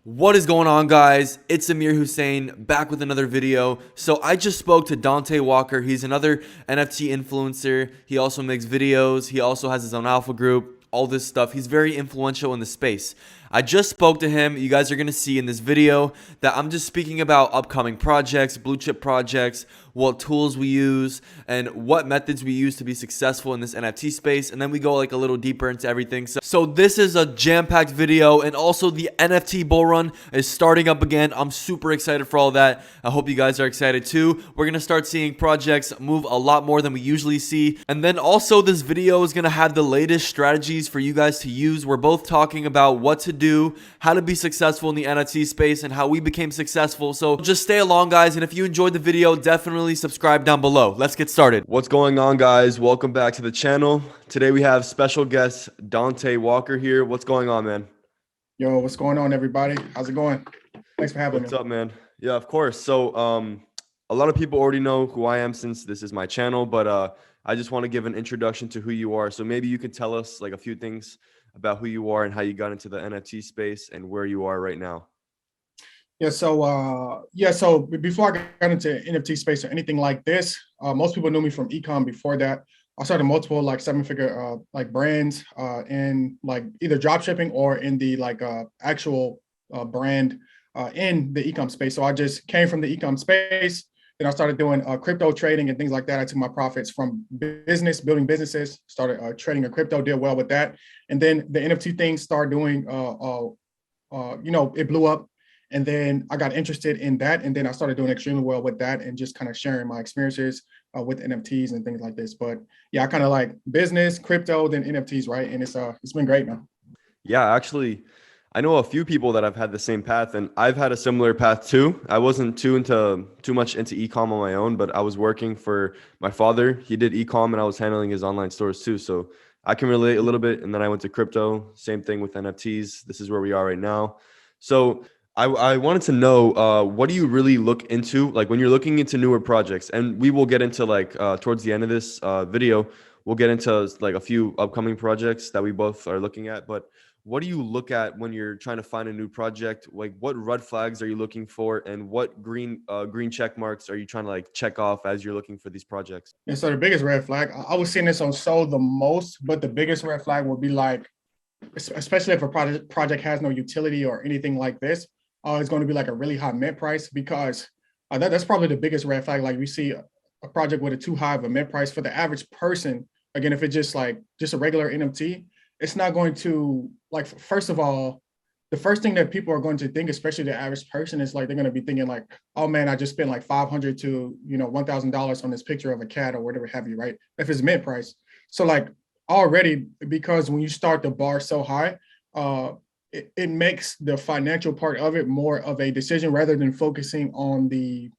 What is going on, guys? It's Amir Hussein back with another video. So I just spoke to Dante Walker. He's another NFT influencer. He also makes videos. He also has his own alpha group, all this stuff. He's very influential in the space. I just spoke to him. You guys are going to see in this video that I'm just speaking about upcoming projects, blue chip projects, what tools we use, and what methods we use to be successful in this NFT space. And then we go like a little deeper into everything. So this is a jam-packed video, and also the NFT bull run is starting up again. I'm super excited for all that. I hope you guys are excited too. We're going to start seeing projects move a lot more than we usually see. And then also this video is going to have the latest strategies for you guys to use. We're both talking about what to do, how to be successful in the NFT space, and how we became successful. So just stay along, guys, and if you enjoyed the video, definitely subscribe down below. Let's get started. What's going on, guys? Welcome back to the channel. Today we have special guest Dante Walker here. What's going on, man? Yo, what's going on, everybody? How's it going? Thanks for having me. What's up, man? Yeah, of course. So a lot of people already know who I am since this is my channel, but I just want to give an introduction to who you are. So maybe you could tell us like a few things about who you are and how you got into the NFT space and where you are right now. So before I got into NFT space or anything like this, most people knew me from ecom. Before that, I started multiple like seven-figure like brands in like either drop shipping or in the like actual brand in the ecom space. So I just came from the ecom space. Then I started doing crypto trading and things like that. I took my profits from building businesses, started trading a crypto, did well with that. And then the NFT thing started doing, it blew up. And then I got interested in that. And then I started doing extremely well with that and just kind of sharing my experiences with NFTs and things like this. But yeah, I kind of like business, crypto, then NFTs, right? And it's been great, man. Yeah, actually, I know a few people that have had the same path, and I've had a similar path too. I wasn't too much into e-com on my own, but I was working for my father. He did e-com and I was handling his online stores too. So I can relate a little bit. And then I went to crypto, same thing with NFTs. This is where we are right now. So I wanted to know, what do you really look into, like when you're looking into newer projects? And we will get into like towards the end of this video, we'll get into like a few upcoming projects that we both are looking at. But what do you look at when you're trying to find a new project? Like what red flags are you looking for, and what green check marks are you trying to like check off as you're looking for these projects? And so the biggest red flag, I was seeing this on Soul the most, but the biggest red flag would be like, especially if a project has no utility or anything like this, it's going to be like a really high mint price, because that's probably the biggest red flag. Like we see a project with a too high of a mint price for the average person. Again, if it's just a regular NFT, it's not going to, like, first of all, the first thing that people are going to think, especially the average person, is like they're going to be thinking like, oh man, I just spent like $500 to $1,000 on this picture of a cat or whatever have you, right? If it's mint price. So like already, because when you start the bar so high, it makes the financial part of it more of a decision rather than focusing on the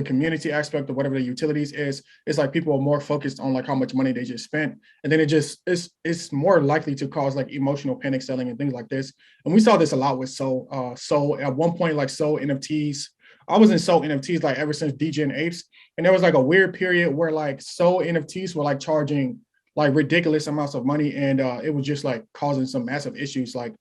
community aspect of whatever the utilities is. It's like people are more focused on like how much money they just spent. And then it's more likely to cause like emotional panic selling and things like this. And we saw this a lot with Soul. Soul at one point, like Soul NFTs. I was in Soul NFTs like ever since DJ and Apes. And there was like a weird period where like Soul NFTs were like charging like ridiculous amounts of money. And it was just like causing some massive issues, like,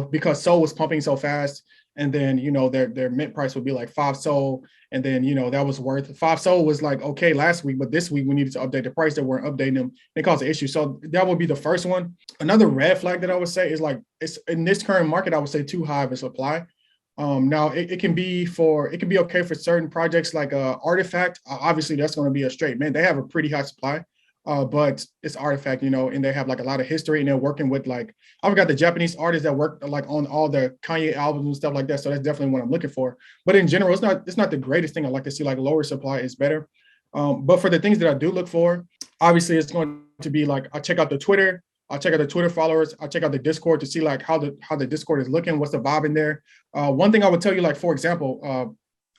because Soul was pumping so fast. And then, their mint price would be like 5 Soul. And then, that was worth 5 Soul was like, okay, last week, but this week we needed to update the price. They weren't updating them. It caused an issue. So that would be the first one. Another red flag that I would say is like, it's in this current market, I would say too high of a supply. Now it can be okay for certain projects like Artifact. Obviously that's going to be a straight man. They have a pretty high supply. But it's Artifact, and they have like a lot of history, and they're working with like, I forgot the Japanese artists that work like on all the Kanye albums and stuff like that. So that's definitely what I'm looking for. But in general, it's not the greatest thing. I like to see like lower supply is better. But for the things that I do look for, obviously it's going to be like, I check out the Twitter, I'll check out the Twitter followers, I'll check out the Discord to see like how the Discord is looking, what's the vibe in there. One thing I would tell you, like, for example,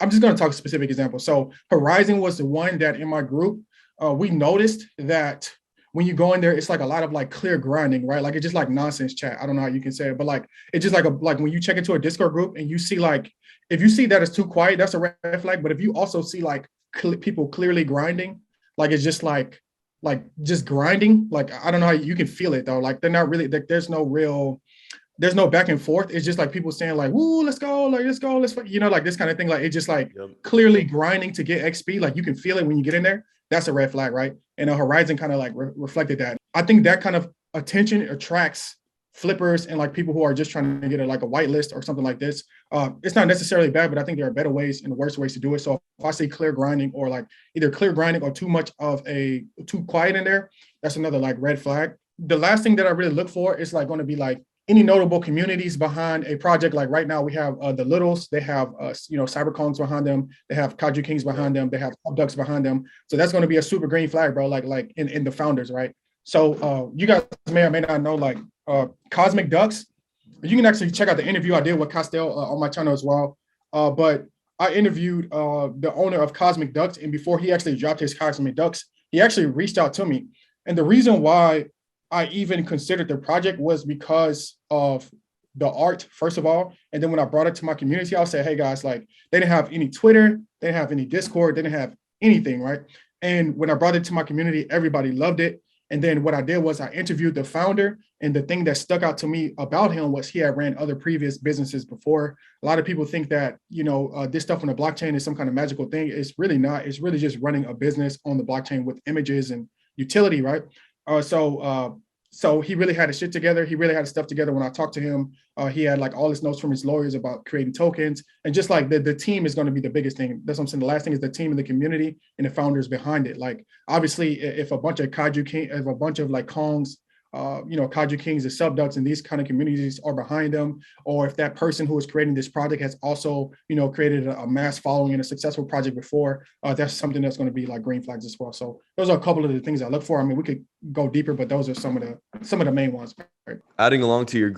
I'm just going to talk specific examples. So Horizon was the one that in my group, we noticed that when you go in there, it's like a lot of like clear grinding, right? Like it's just like nonsense chat. I don't know how you can say it, but like it's just like when you check into a Discord group and you see like, if you see that it's too quiet, that's a red flag. But if you also see like people clearly grinding, like it's just like just grinding, like I don't know how you can feel it though. Like they're not really, like there's no real there's no back and forth. It's just like people saying like, "Woo, let's go, like let's go, let's," like this kind of thing. Like it's just like Yep. clearly grinding to get XP. Like you can feel it when you get in there. That's a red flag, right? And a Horizon kind of like reflected that. I think that kind of attention attracts flippers and like people who are just trying to get a, like a whitelist or something like this. It's not necessarily bad, but I think there are better ways and worse ways to do it. So if I say clear grinding or like either clear grinding or too much of a too quiet in there, that's another like red flag. The last thing that I really look for is like going to be like any notable communities behind a project. Like right now we have the Littles, they have Cybercongs behind them, they have Kaiju Kings behind them, they have Ducks behind them. So that's going to be a super green flag, bro. Like in the founders, right? So you guys may or may not know like Cosmic Ducks. You can actually check out the interview I did with Costel on my channel as well. But I interviewed the owner of Cosmic Ducks, and before he actually dropped his Cosmic Ducks, he actually reached out to me. And the reason why I even considered the project was because of the art, first of all. And then when I brought it to my community, I'll say, hey guys, like they didn't have any Twitter, they didn't have any Discord, they didn't have anything, right? And when I brought it to my community, everybody loved it. And then what I did was I interviewed the founder, and the thing that stuck out to me about him was he had ran other previous businesses before. A lot of people think that, this stuff on the blockchain is some kind of magical thing. It's really not. It's really just running a business on the blockchain with images and utility, right? So he really had his shit together. He really had his stuff together. When I talked to him, he had like all his notes from his lawyers about creating tokens. And just like the team is going to be the biggest thing. That's what I'm saying. The last thing is the team and the community and the founders behind it. Like obviously, if a bunch of Kaiju King, if a bunch of like Kongs, Kaiju Kings, the subducts, and these kind of communities are behind them, or if that person who is creating this project has also, created a mass following in a successful project before, that's something that's going to be like green flags as well. So those are a couple of the things I look for. I mean, we could go deeper, but those are some of the main ones. Right? Adding along to your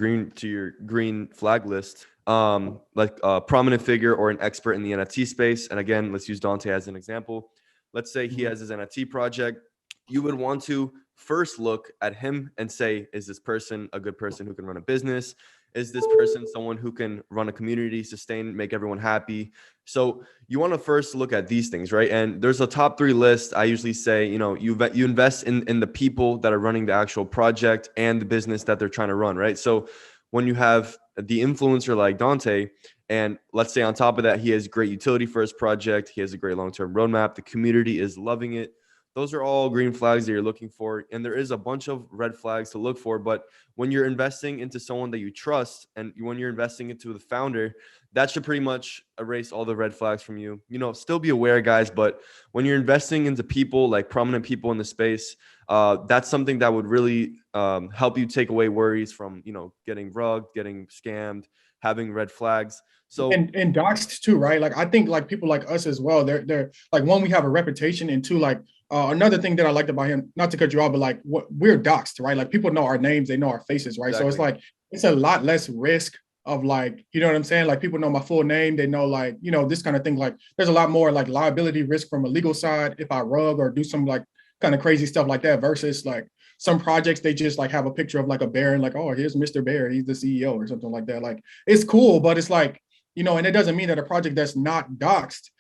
green flag list, like a prominent figure or an expert in the NFT space. And again, let's use Dante as an example. Let's say he has his NFT project. You would want to first look at him and say, is this person a good person who can run a business? Is this person someone who can run a community, sustain, make everyone happy? So you want to first look at these things, right? And there's a top 3 list. I usually say, you invest in the people that are running the actual project and the business that they're trying to run, right? So when you have the influencer like Dante, and let's say on top of that, he has great utility for his project, he has a great long-term roadmap, the community is loving it. Those are all green flags that you're looking for. And there is a bunch of red flags to look for. But when you're investing into someone that you trust, and when you're investing into the founder, that should pretty much erase all the red flags from you. Still be aware, guys. But when you're investing into people, like prominent people in the space, that's something that would really help you take away worries from, getting rugged, getting scammed, having red flags. So and doxed too, right? Like I think like people like us as well, they're like, one, we have a reputation, and two, like another thing that I liked about him, not to cut you off, but like we're doxed, right? Like people know our names, they know our faces, right? Exactly. So it's like it's a lot less risk of like, you know what I'm saying? Like people know my full name, they know like, this kind of thing. Like there's a lot more like liability risk from a legal side if I rug or do some like kind of crazy stuff like that versus like some projects they just like have a picture of like a bear and like, oh, here's Mr. Bear, he's the CEO or something like that. Like it's cool, but it's like, and it doesn't mean that a project that's not doxed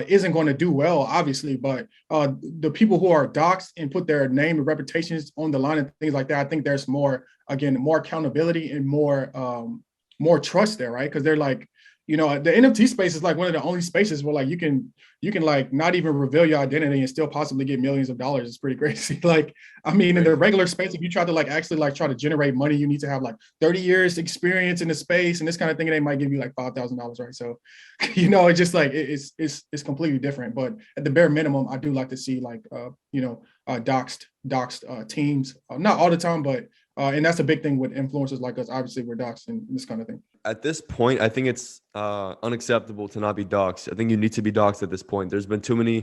isn't going to do well, obviously, but the people who are doxed and put their name and reputations on the line and things like that, I think there's more accountability and more trust there, right? Because they're like, the NFT space is like one of the only spaces where like you can like not even reveal your identity and still possibly get millions of dollars. It's pretty crazy. Like, I mean, in the regular space, if you try to like actually like try to generate money, you need to have like 30 years experience in the space and this kind of thing. And they might give you like $5,000, right? So, it's just like it's completely different. But at the bare minimum, I do like to see like doxed teams. Not all the time, but and that's a big thing with influencers like us. Obviously, we're doxed and this kind of thing. At this point, I think it's unacceptable to not be doxxed. I think you need to be doxxed at this point. There's been too many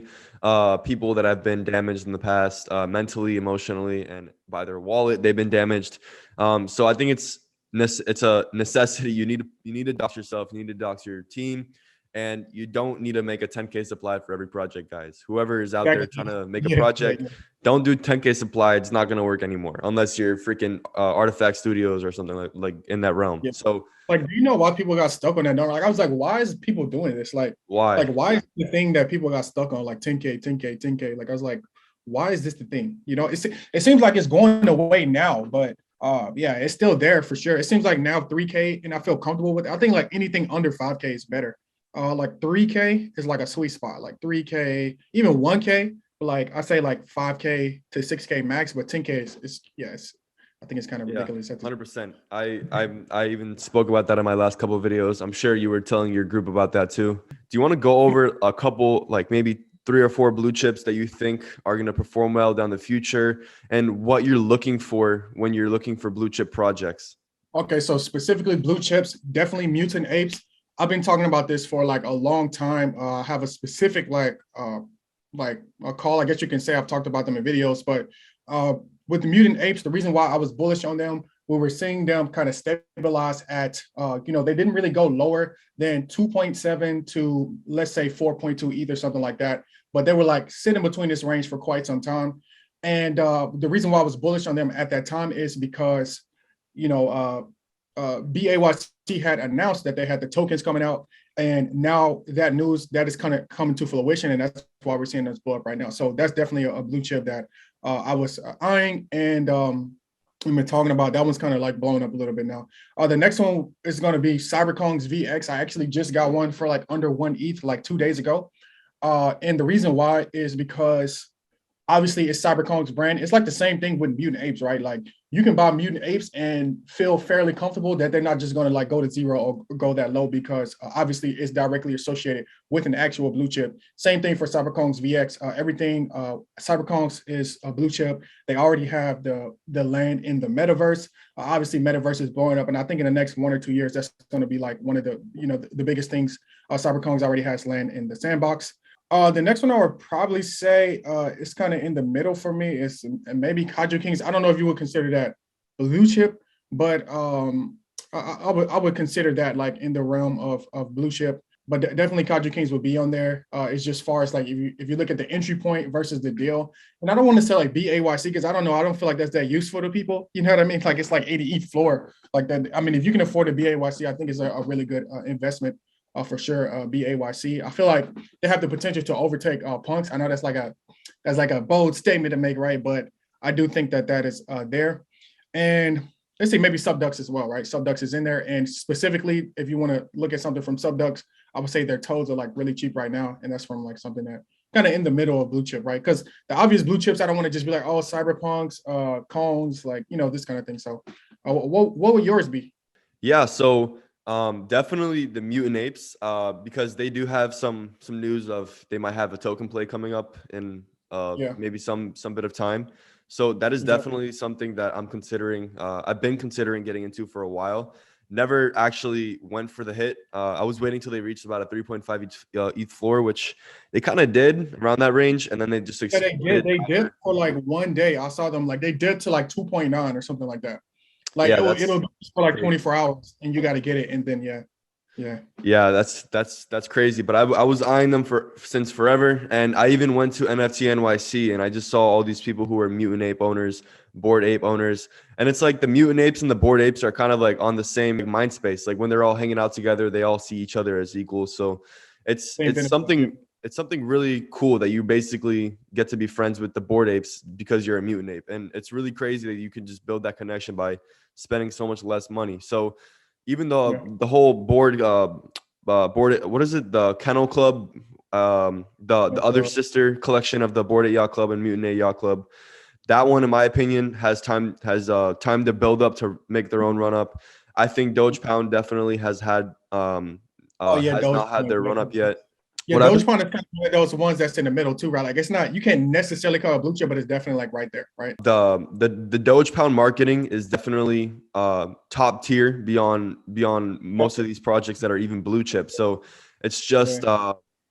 people that have been damaged in the past, mentally, emotionally, and by their wallet, they've been damaged. So I think it's a necessity. You need to dox yourself. You need to dox your team. And you don't need to make a 10K supply for every project, guys. Whoever is out there trying to make a project, don't do 10K supply. It's not going to work anymore unless you're freaking Artifact Studios or something like in that realm. Yeah. So, like, do you know why people got stuck on that number? Like, I was like, why is people doing this? Like, why? Why is the thing that people got stuck on like 10K, 10K? Like, I was like, why is this the thing? It seems like it's going away now, but Yeah, it's still there for sure. It seems like now 3K, and I feel comfortable with it. I think like anything under 5K is better. Like 3K is like a sweet spot, like 3K, even 1K, but like I say like 5K to 6K max, but 10K is yeah, I think it's kind of Yeah, ridiculous at this. 100%. I even spoke about that in my last couple of videos. I'm sure you were telling your group about that too. Do you want to go over a couple, like maybe 3 or 4 blue chips that you think are going to perform well down the future, and what you're looking for when you're looking for blue chip projects? Okay, so specifically blue chips, definitely mutant apes. I've been talking about this for like a long time. I have a specific like a call. I guess you can say I've talked about them in videos, but uh, with the mutant apes, the reason why I was bullish on them, we were seeing them kind of stabilize at, they didn't really go lower than 2.7 to let's say 4.2 ETH or something like that, but they were like sitting between this range for quite some time. And the reason why I was bullish on them at that time is because you know, BAYC had announced that they had the tokens coming out, and now that news that is kind of coming to fruition, and that's why we're seeing this blow up right now. So that's definitely a blue chip that I was eyeing, and we've been talking about. That one's kind of like blowing up a little bit now. The next one is going to be Cyberkongs VX. I actually just got one for like under 1 ETH like 2 days ago, and the reason why is because obviously it's Cyberconk's brand. It's like the same thing with Mutant Apes, right? Like you can buy Mutant Apes and feel fairly comfortable that they're not just going to like go to zero or go that low because obviously it's directly associated with an actual blue chip. Same thing for Cyberconk's VX. Everything Cyberconk's is a blue chip. They already have the land in the metaverse. Obviously, metaverse is blowing up, and I think in the next 1 or 2 years, that's going to be like one of the biggest things. Cyberconk's already has land in the sandbox. The next one I would probably say is kind of in the middle for me is maybe Kaiju Kings. I don't know if you would consider that blue chip, but I would consider that like in the realm of blue chip. But definitely Kaiju Kings would be on there. It's just far as like if you look at the entry point versus the deal, and I don't want to say like BAYC because I don't know, I don't feel like that's that useful to people. You know what I mean? Like it's like 80 ETH floor like that. I mean, if you can afford a BAYC, I think it's a really good investment. For sure, BAYC. I feel like they have the potential to overtake punks. I know that's like a bold statement to make, right? But I do think that is there. And let's see, maybe Subducks as well, right? Subducks is in there. And specifically, if you want to look at something from Subducks, I would say their toes are like really cheap right now. And that's from like something that kind of in the middle of blue chip, right? Because the obvious blue chips, I don't want to just be like, oh, Cyberpunks, Cones, like, this kind of thing. So what would yours be? Yeah, so definitely the Mutant Apes, because they do have some news of they might have a token play coming up in Yeah, maybe some bit of time. So that is exactly. definitely something that I'm considering. I've been considering getting into for a while. Never actually went for the hit. I was waiting till they reached about a 3.5 ETH floor, which they kind of did around that range, and then they just Yeah, they did. exploded. They did for like one day. I saw them like they did to like 2.9 or something like that. Like Yeah, it'll that's be for like crazy. 24 hours and you got to get it. And then, yeah. Yeah, that's crazy. But I was eyeing them for since forever, and I even went to NFT NYC, and I just saw all these people who were Mutant Ape owners, Bored Ape owners, and it's like the Mutant Apes and the Bored Apes are kind of like on the same mind space. Like when they're all hanging out together, they all see each other as equals. So it's Same it's benefits. Yeah. something it's something really cool that you basically get to be friends with the Bored Apes because you're a Mutant Ape, and it's really crazy that you can just build that connection by spending so much less money. So even Yeah. though the whole board, what is it, the Kennel Club, the No other club. sister collection of the Board It Yacht Club and Mutant Ape Yacht Club, that one in my opinion has time to build up to make their own run up. I think Doge Pound definitely Oh yeah, has Doge. not had their run up yet. Yeah, What I've been Dogecoin is kind of one of those ones that's in the middle too, right? Like it's not, you can't necessarily call it blue chip, but it's definitely like right there, right? the Doge Pound marketing is definitely top tier beyond most of these projects that are even blue chip. So it's Yeah. just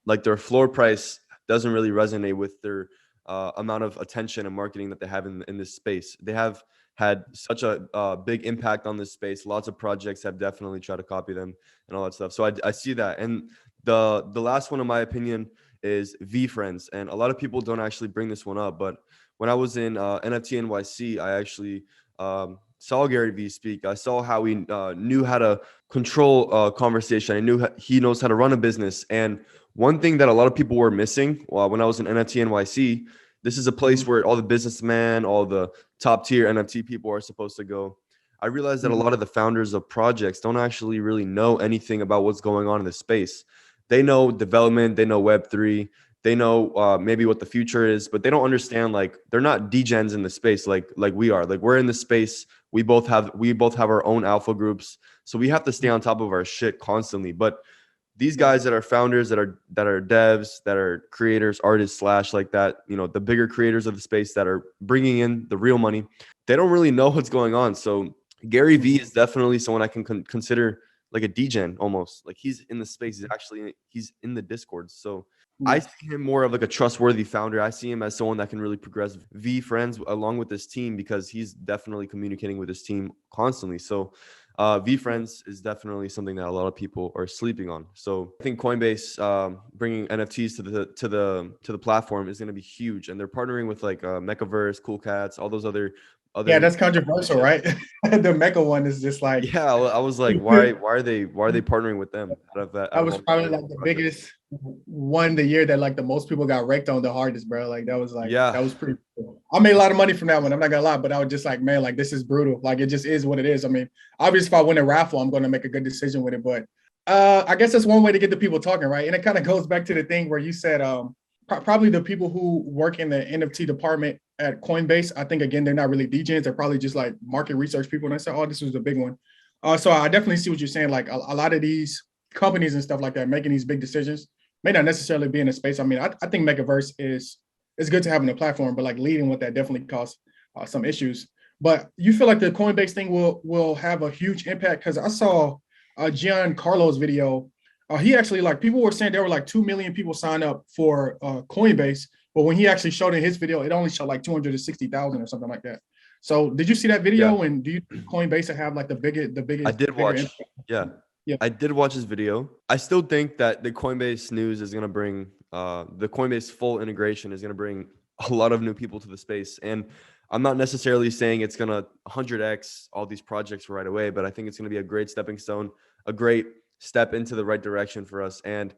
like their floor price doesn't really resonate with their amount of attention and marketing that they have in this space. They have had such a big impact on this space. Lots of projects have definitely tried to copy them and all that stuff. So I see that. And the last one, in my opinion, is V Friends. And a lot of people don't actually bring this one up, but when I was in NFT NYC, I actually saw Gary Vee speak. I saw how he knew how to control conversation. I knew he knows how to run a business. And one thing that a lot of people were missing when I was in NFT NYC This is a place where all the businessmen, all the top tier NFT people are supposed to go. I realized that a lot of the founders of projects don't actually really know anything about what's going on in the space. They know development, they know Web3, they know maybe what the future is, but they don't understand, like, they're not degens in the space like we are. Like, we're in the space. We both have our own alpha groups, so we have to stay on top of our shit constantly. But these guys that are founders, that are devs, that are creators, artists slash like that, the bigger creators of the space that are bringing in the real money, they don't really know what's going on. So Gary Vee is definitely someone I can consider like a degen almost. Like, he's in the space. He's in the Discord. So I see him more of like a trustworthy founder. I see him as someone that can really progress V friends along with this team, because he's definitely communicating with his team constantly. So V friends is definitely something that a lot of people are sleeping on. So I think Coinbase bringing NFTs to the platform is going to be huge, and they're partnering with like Mechaverse, Cool Cats, all those other. Yeah, that's controversial, right? The Mecha one is just like, yeah. I was like, why are they partnering with them out of that? that was probably like the biggest one the year that like the most people got wrecked on the hardest, bro. Like that was pretty cool. I made a lot of money from that one. I'm not gonna lie, but I was just like, man, like this is brutal. Like it just is what it is. I mean, obviously if I win a raffle, I'm gonna make a good decision with it. But I guess that's one way to get the people talking, right? And it kind of goes back to the thing where you said probably the people who work in the NFT department at Coinbase, I think again, they're not really degens. They're probably just like market research people. And I said, oh, this was a big one. So I definitely see what you're saying. Like a lot of these companies and stuff like that making these big decisions may not necessarily be in a space. I mean, I think Metaverse is good to have in a platform, but like leading with that definitely causes some issues. But you feel like the Coinbase thing will have a huge impact? Because I saw Giancarlo's video. He actually, like, people were saying there were like 2 million people sign up for Coinbase, but when he actually showed in his video, it only showed like 260,000 or something like that. So did you see that video? Yeah. And do you think Coinbase have like the biggest? I did watch. Impact? Yeah. I did watch his video. I still think that the Coinbase news is going to bring the Coinbase full integration is going to bring a lot of new people to the space. And I'm not necessarily saying it's going to 100x all these projects right away, but I think it's going to be a great stepping stone, a great step into the right direction for us. And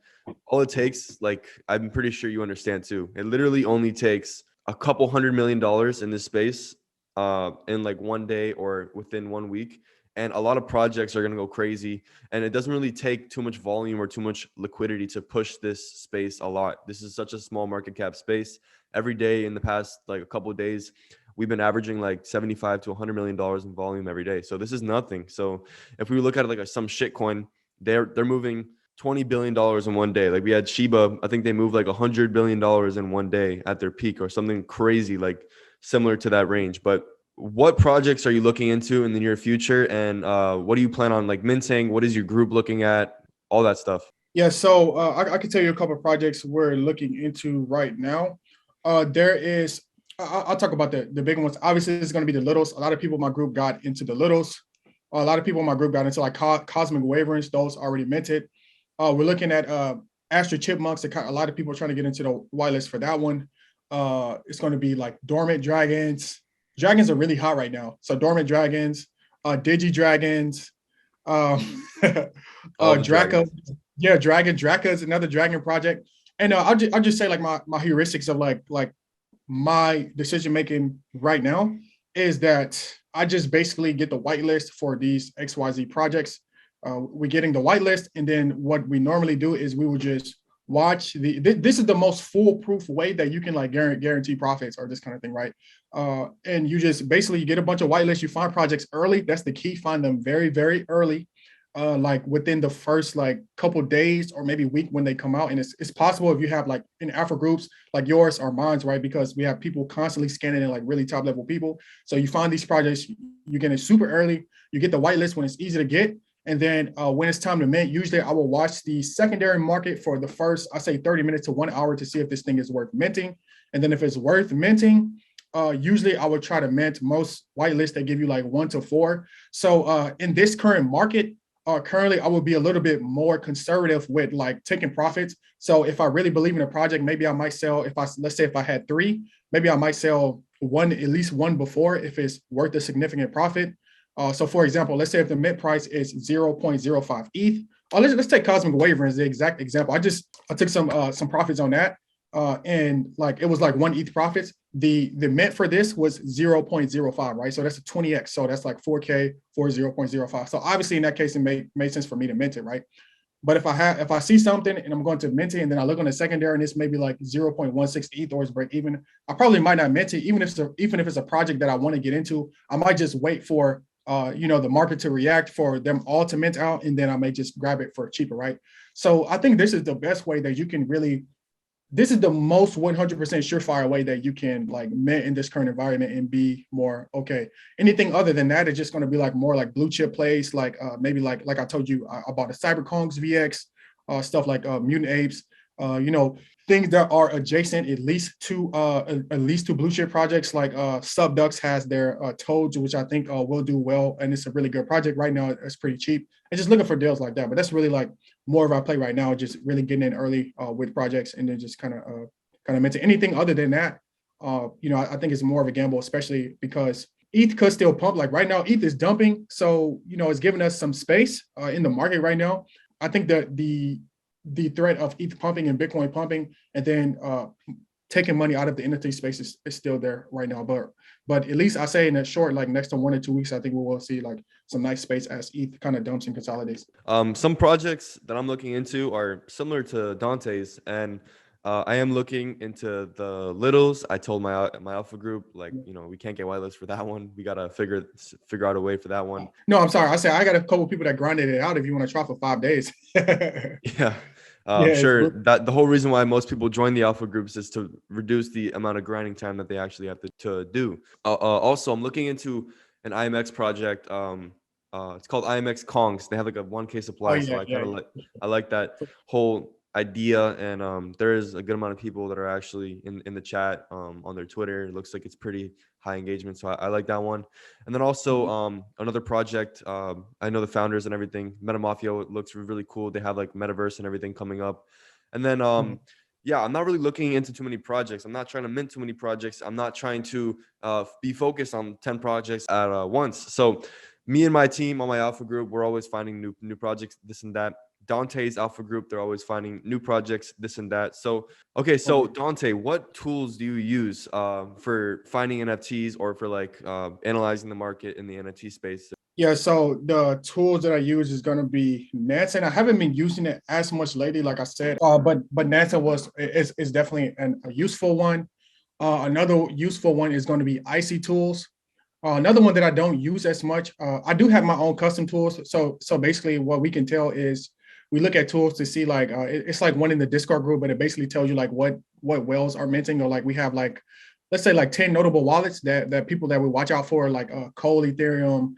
all it takes, like, I'm pretty sure you understand too, it literally only takes a couple $100 million in this space in like one day or within 1 week. And a lot of projects are going to go crazy, and it doesn't really take too much volume or too much liquidity to push this space a lot. This is such a small market cap space. Every day in the past, like a couple of days, we've been averaging like 75 to $100 million in volume every day. So this is nothing. So if we look at it like some shit coin, they're moving $20 billion in one day. Like we had Shiba, I think they moved like $100 billion in one day at their peak or something crazy, like similar to that range. But what projects are you looking into in the near future? And what do you plan on like minting? What is your group looking at? All that stuff. Yeah, so I can tell you a couple of projects we're looking into right now. There is, I'll talk about the big ones. Obviously, it's going to be the littles. A lot of people in my group got into the littles. A lot of people in my group got into like cosmic waverings. Those already minted. We're looking at Astro Chipmunks. A lot of people are trying to get into the whitelist for that one. It's going to be like dormant dragons. Dragons are really hot right now. So dormant dragons, digi dragons, Draco. Yeah, Draca is another dragon project. And I'll just say like my heuristics of like my decision making right now is that I just basically get the whitelist for these XYZ projects. We're getting the whitelist, and then what we normally do is we will just watch this is the most foolproof way that you can like guarantee profits or this kind of thing, right? And you just basically you get a bunch of whitelists, you find projects early. That's the key. Find them very, very early, like within the first like couple days or maybe week when they come out. And it's possible if you have like in alpha groups like yours or mine's, right? Because we have people constantly scanning in like really top level people. So you find these projects, you get it super early, you get the whitelist when it's easy to get. And then when it's time to mint, usually I will watch the secondary market for the first, I say 30 minutes to 1 hour to see if this thing is worth minting. And then if it's worth minting, usually I would try to mint. Most whitelists, they give you like 1 to 4. So in this current market, currently I would be a little bit more conservative with like taking profits. So if I really believe in a project, maybe I might sell, let's say if I had 3, maybe I might sell at least one before if it's worth a significant profit. So for example, let's say if the mint price is 0.05 ETH, let's take Cosmic Waver as the exact example. I took some profits on that. and like it was like 1 ETH profits. The mint for this was 0.05, right? So that's a 20x. So that's like 4K for 0.05. So obviously in that case, it made sense for me to mint it, right? But if I see something and I'm going to mint it, and then I look on the secondary and it's maybe like 0.16 ETH or it's break even, I probably might not mint it, even if it's a project that I want to get into. I might just wait for the market to react, for them all to mint out, and then I may just grab it for cheaper, right? So I think this is the best way that you can really, this is the most 100% surefire way that you can like mint in this current environment and be more okay. Anything other than that is just going to be like more like blue chip plays, like maybe like I told you about the Cyberkongs VX, stuff like Mutant Apes, things that are adjacent at least to blue chip projects, like Subducks has their Doge, which I think will do well, and it's a really good project right now. It's pretty cheap, and just looking for deals like that. But that's really like more of our play right now, just really getting in early with projects, and then just kind of into anything other than that. I think it's more of a gamble, especially because ETH could still pump. Like right now, ETH is dumping, so it's giving us some space in the market right now. I think that the threat of ETH pumping and Bitcoin pumping, and then taking money out of the NFT space is still there right now. But at least I say in a short, like next to 1 or 2 weeks, I think we will see like some nice space as ETH kind of dumps and consolidates. Some projects that I'm looking into are similar to Dante's, and I am looking into the littles. I told my alpha group, like, we can't get whitelist for that one. We gotta figure out a way for that one. No, I'm sorry. I said I got a couple people that grinded it out. If you want to try for 5 days. Yeah. I'm sure that the whole reason why most people join the alpha groups is to reduce the amount of grinding time that they actually have to do. Also, I'm looking into an IMX project. It's called IMX Kongs. They have like a 1K supply, so I like that whole idea. And there is a good amount of people that are actually in the chat on their Twitter. It looks like it's pretty high engagement, so I like that one. And then also another project, I know the founders and everything. Metamafia looks really cool. They have like metaverse and everything coming up. And then yeah, I'm not really looking into too many projects. I'm not trying to mint too many projects. I'm not trying to be focused on 10 projects at once. So me and my team on my alpha group, we're always finding new projects, this and that. Dante's alpha group, they're always finding new projects, this and that. So, okay, so Dante, what tools do you use for finding NFTs or for like analyzing the market in the NFT space? Yeah, so the tools that I use is going to be Nance, and I haven't been using it as much lately, like I said. But Nance is definitely a useful one. Another useful one is going to be Icy Tools. Another one that I don't use as much. I do have my own custom tools. So basically, what we can tell is we look at tools to see like it's like one in the Discord group, but it basically tells you like what whales are minting, or like we have like, let's say like 10 notable wallets that people that we watch out for, like Cole, Ethereum,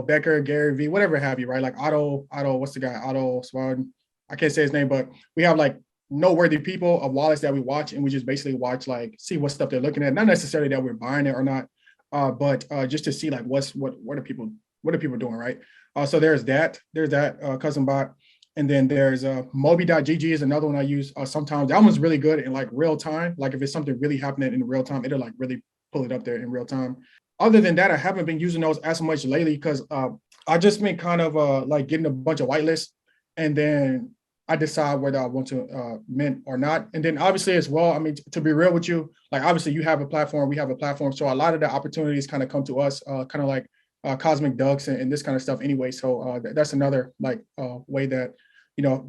Becker, Gary V, whatever have you, right? Like Otto, what's the guy? Otto Swan. I can't say his name, but we have like noteworthy people of wallets that we watch, and we just basically watch, like, see what stuff they're looking at. Not necessarily that we're buying it or not, but just to see like what are people doing, right? So there's that custom bot. And then there's Moby.gg is another one I use sometimes. That one's really good in like real time. Like if it's something really happening in real time, it'll like really pull it up there in real time. Other than that, I haven't been using those as much lately because I just been kind of like getting a bunch of whitelists, and then I decide whether I want to mint or not. And then obviously as well, I mean, to be real with you, like obviously you have a platform, we have a platform. So a lot of the opportunities kind of come to us, kind of like Cosmic Ducks and this kind of stuff anyway. So that's another like way that,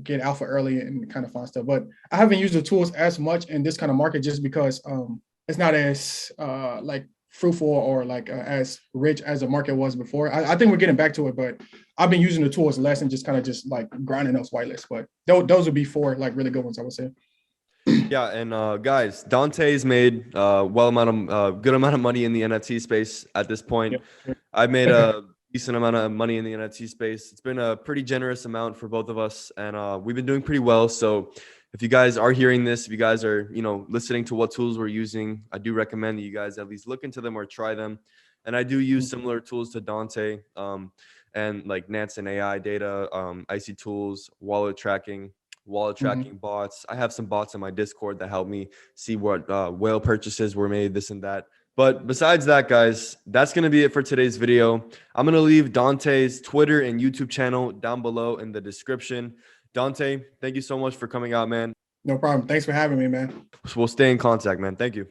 get alpha early and kind of find stuff. But I haven't used the tools as much in this kind of market just because it's not as like fruitful or like as rich as the market was before. I think we're getting back to it, but I've been using the tools less and just kind of just like grinding those whitelists. But those would be 4 like really good ones, I would say. Yeah, and guys, Dante's made good amount of money in the NFT space at this point. Yep. I made a decent amount of money in the NFT space. It's been a pretty generous amount for both of us, and we've been doing pretty well. So if you guys are hearing this, if you guys are, listening to what tools we're using, I do recommend that you guys at least look into them or try them. And I do use similar tools to Dante, and like Nance and AI data, Icy tools, wallet tracking bots. I have some bots in my Discord that help me see what whale purchases were made, this and that. But besides that, guys, that's going to be it for today's video. I'm going to leave Dante's Twitter and YouTube channel down below in the description. Dante, thank you so much for coming out, man. No problem. Thanks for having me, man. So we'll stay in contact, man. Thank you.